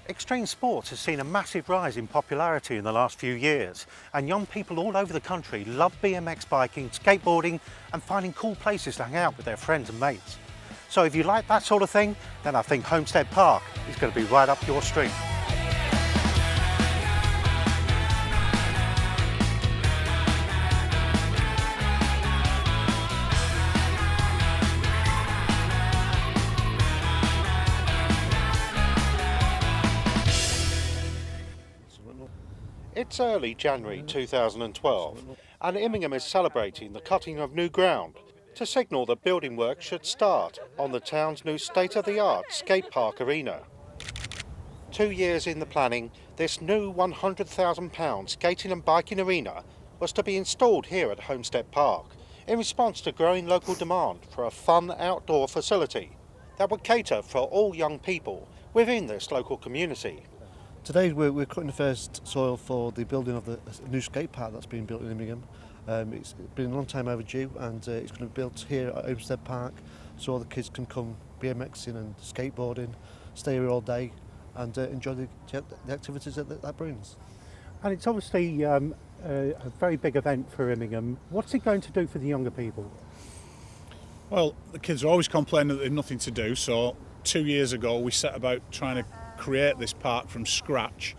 Extreme sports has seen a massive rise in popularity in the last few years, and young people all over the country love BMX biking, skateboarding and finding cool places to hang out with their friends and mates. So if you like that sort of thing, then I think Homestead Park is going to be right up your street. It's early January 2012 and Immingham is celebrating the cutting of new ground to signal that building work should start on the town's new state-of-the-art skate park arena. 2 years in the planning, this new £100,000 skating and biking arena was to be installed here at Homestead Park in response to growing local demand for a fun outdoor facility that would cater for all young people within this local community. Today we're cutting the first soil for the building of the new skate park that's being built in Immingham. It's been a long time overdue, and it's going to be built here at Homestead Park so all the kids can come BMXing and skateboarding, stay here all day and enjoy the activities that brings. And it's obviously a very big event for Immingham. What's it going to do for the younger people? Well, the kids are always complaining that they've nothing to do, so 2 years ago we set about trying to create this park from scratch,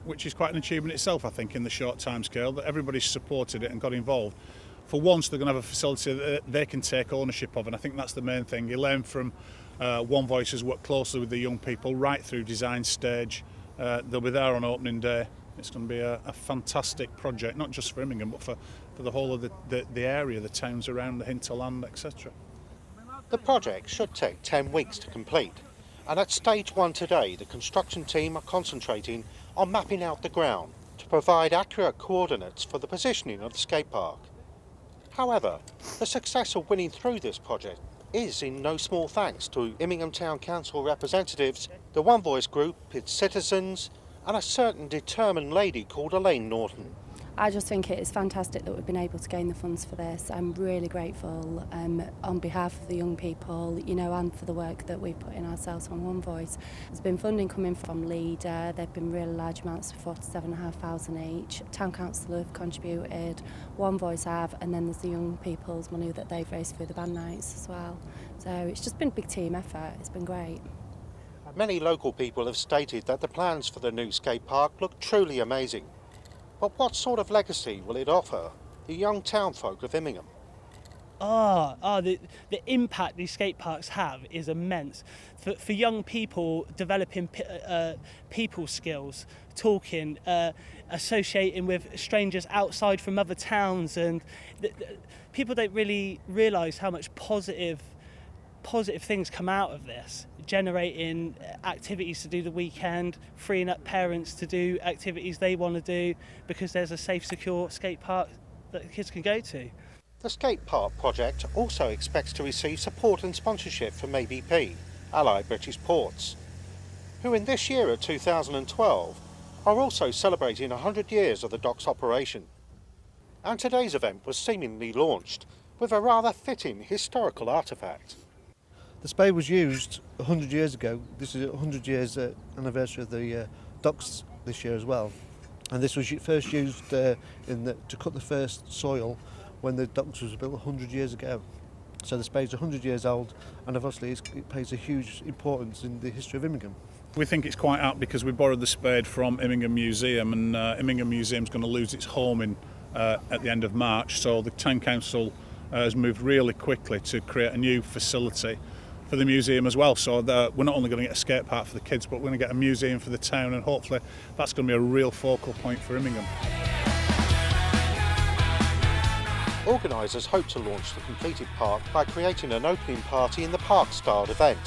which is quite an achievement itself, I think, in the short time scale, that everybody's supported it and got involved. For once, they're going to have a facility that they can take ownership of, and I think that's the main thing. Elaine from One Voice has worked closely with the young people right through design stage. They'll be there on opening day. It's going to be a fantastic project, not just for Immingham, but for the whole of the area, the towns around, the hinterland, etc. The project should take 10 weeks to complete. And at stage 1 today, the construction team are concentrating on mapping out the ground to provide accurate coordinates for the positioning of the skate park. However, the success of winning through this project is in no small thanks to Immingham Town Council representatives, the One Voice group, its citizens, and a certain determined lady called Elaine Norton. I just think it is fantastic that we've been able to gain the funds for this. I'm really grateful on behalf of the young people, and for the work that we've put in ourselves on One Voice. There's been funding coming from Leader. They've been really large amounts, 47,500 each. Town Council have contributed, One Voice have, and then there's the young people's money that they've raised through the band nights as well. So it's just been a big team effort. It's been great. Many local people have stated that the plans for the new skate park look truly amazing. But what sort of legacy will it offer the young townfolk of Immingham? The impact these skate parks have is immense. For young people, developing people skills, talking, associating with strangers outside from other towns, and people don't really realise how much positive things come out of this, generating activities to do the weekend, freeing up parents to do activities they want to do because there's a safe, secure skate park that the kids can go to. The skate park project also expects to receive support and sponsorship from ABP, Allied British Ports, who in this year of 2012 are also celebrating 100 years of the dock's operation. And today's event was seemingly launched with a rather fitting historical artefact. The spade was used 100 years ago. This is a 100 years anniversary of the docks this year as well. And this was first used to cut the first soil when the docks was built 100 years ago. So the spade's 100 years old, and obviously it plays a huge importance in the history of Immingham. We think it's quite apt because we borrowed the spade from Immingham Museum, and Immingham Museum's going to lose its home at the end of March. So the Town Council has moved really quickly to create a new facility for the museum as well, so we're not only going to get a skate park for the kids, but we're going to get a museum for the town, and hopefully that's going to be a real focal point for Immingham. Organisers hope to launch the completed park by creating an opening party in the park-styled event,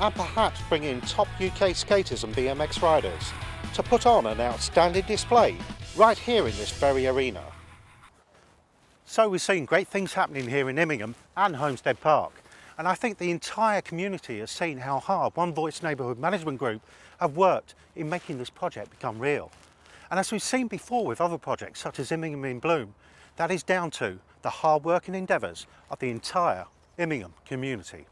and perhaps bring in top UK skaters and BMX riders to put on an outstanding display right here in this very arena. So we're seeing great things happening here in Immingham and Homestead Park. And I think the entire community has seen how hard One Voice Neighbourhood Management Group have worked in making this project become real. And as we've seen before with other projects such as Immingham in Bloom, that is down to the hard work and endeavours of the entire Immingham community.